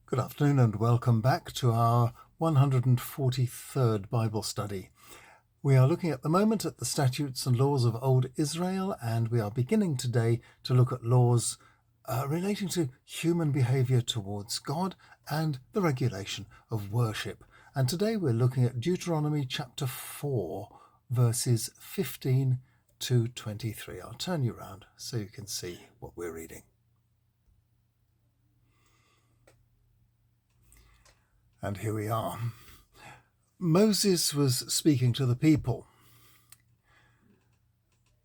Good afternoon and welcome back to our 143rd Bible study. We are looking at the moment at the statutes and laws of Old Israel, and we are beginning today to look at laws relating to human behavior towards God and the regulation of worship. And today we're looking at Deuteronomy chapter 4, verses 15 to 23. I'll turn you around so you can see what we're reading. And here we are. Moses was speaking to the people.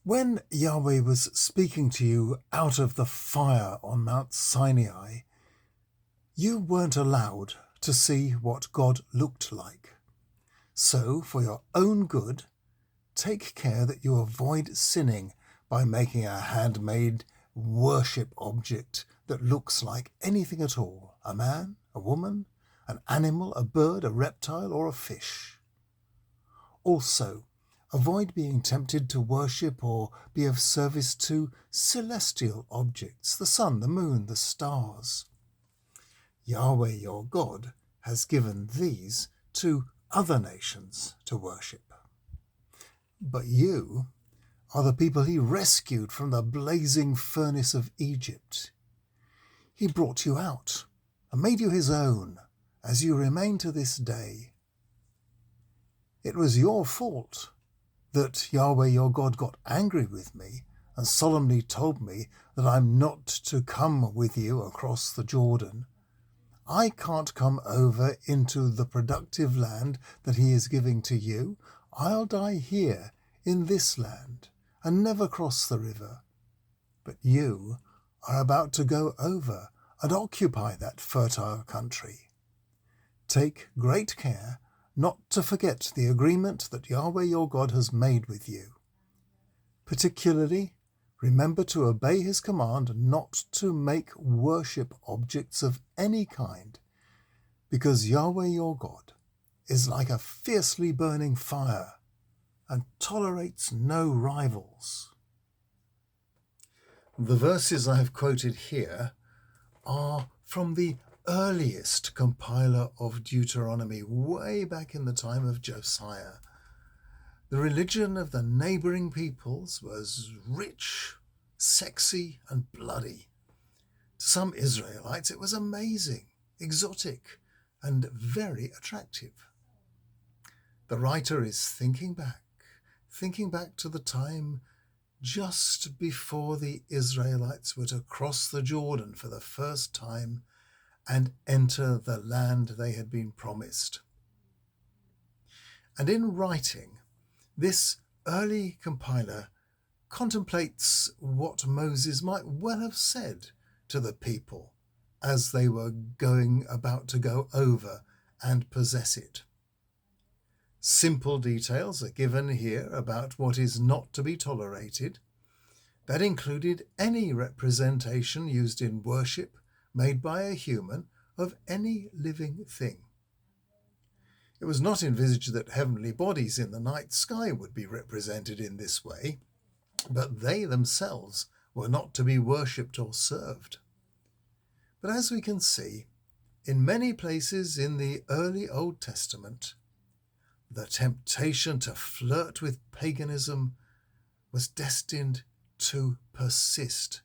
When Yahweh was speaking to you out of the fire on Mount Sinai, you weren't allowed to see what God looked like. So, for your own good, take care that you avoid sinning by making a handmade worship object that looks like anything at all, a man, a woman, an animal, a bird, a reptile, or a fish. Also, avoid being tempted to worship or be of service to celestial objects, the sun, the moon, the stars. Yahweh your God has given these to other nations to worship. But you are the people he rescued from the blazing furnace of Egypt. He brought you out and made you his own, as you remain to this day. It was your fault that Yahweh your God got angry with me and solemnly told me that I'm not to come with you across the Jordan. I can't come over into the productive land that he is giving to you. I'll die here in this land and never cross the river. But you are about to go over and occupy that fertile country. Take great care not to forget the agreement that Yahweh your God has made with you. Particularly, remember to obey his command not to make worship objects of any kind, because Yahweh your God is like a fiercely burning fire and tolerates no rivals. The verses I have quoted here are from the earliest compiler of Deuteronomy, way back in the time of Josiah. The religion of the neighbouring peoples was rich, sexy, and bloody. To some Israelites, it was amazing, exotic, and very attractive. The writer is thinking back to the time just before the Israelites were to cross the Jordan for the first time and enter the land they had been promised. And in writing, this early compiler contemplates what Moses might well have said to the people as they were about to go over and possess it. Simple details are given here about what is not to be tolerated. That included any representation used in worship made by a human of any living thing. It was not envisaged that heavenly bodies in the night sky would be represented in this way, but they themselves were not to be worshipped or served. But as we can see, in many places in the early Old Testament, the temptation to flirt with paganism was destined to persist,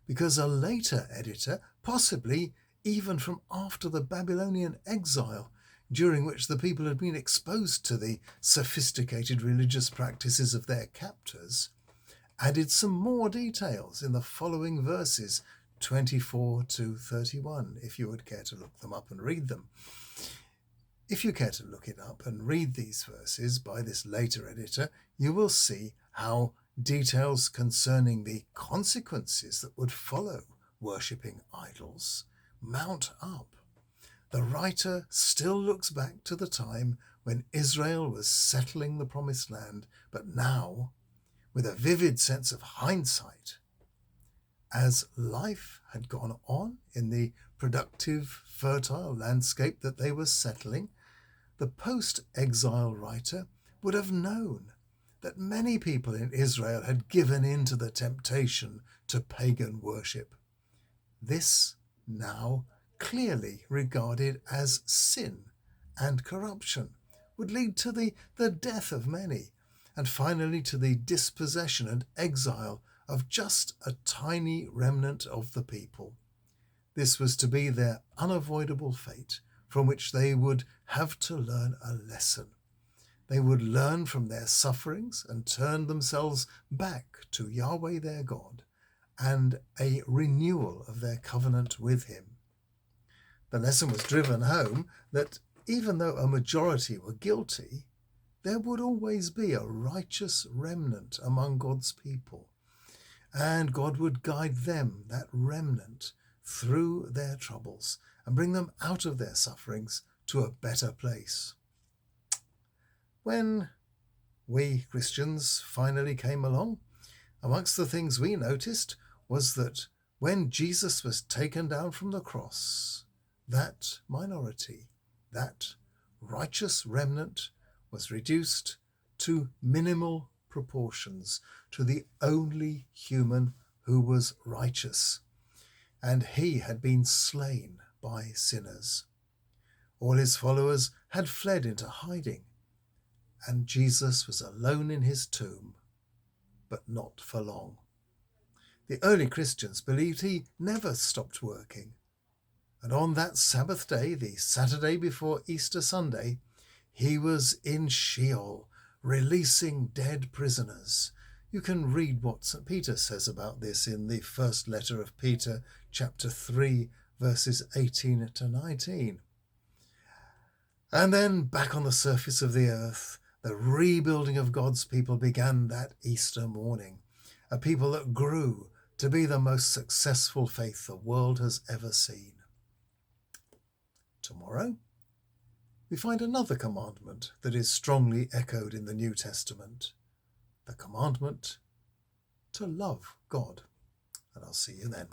because a later editor, possibly even from after the Babylonian exile, during which the people had been exposed to the sophisticated religious practices of their captors, added some more details in the following verses 24 to 31, if you would care to look them up and read them. If you care to look it up and read these verses by this later editor, you will see how details concerning the consequences that would follow worshipping idols mount up. The writer still looks back to the time when Israel was settling the promised land, but now, with a vivid sense of hindsight, as life had gone on in the productive, fertile landscape that they were settling, the post-exile writer would have known that many people in Israel had given in to the temptation to pagan worship. This now clearly regarded as sin and corruption, would lead to the death of many, and finally to the dispossession and exile of just a tiny remnant of the people. This was to be their unavoidable fate, from which they would have to learn a lesson. They would learn from their sufferings and turn themselves back to Yahweh their God and a renewal of their covenant with him. The lesson was driven home that even though a majority were guilty, there would always be a righteous remnant among God's people, and God would guide them, that remnant, through their troubles and bring them out of their sufferings to a better place. When we Christians finally came along, amongst the things we noticed was that when Jesus was taken down from the cross, that minority, that righteous remnant, was reduced to minimal proportions, to the only human who was righteous, and he had been slain by sinners. All his followers had fled into hiding, and Jesus was alone in his tomb, but not for long. The early Christians believed he never stopped working, and on that Sabbath day, the Saturday before Easter Sunday, he was in Sheol, releasing dead prisoners. You can read what St. Peter says about this in the first letter of Peter, chapter 3, verses 18 to 19. And then back on the surface of the earth, the rebuilding of God's people began that Easter morning, a people that grew to be the most successful faith the world has ever seen. Tomorrow, we find another commandment that is strongly echoed in the New Testament, the commandment to love God. And I'll see you then.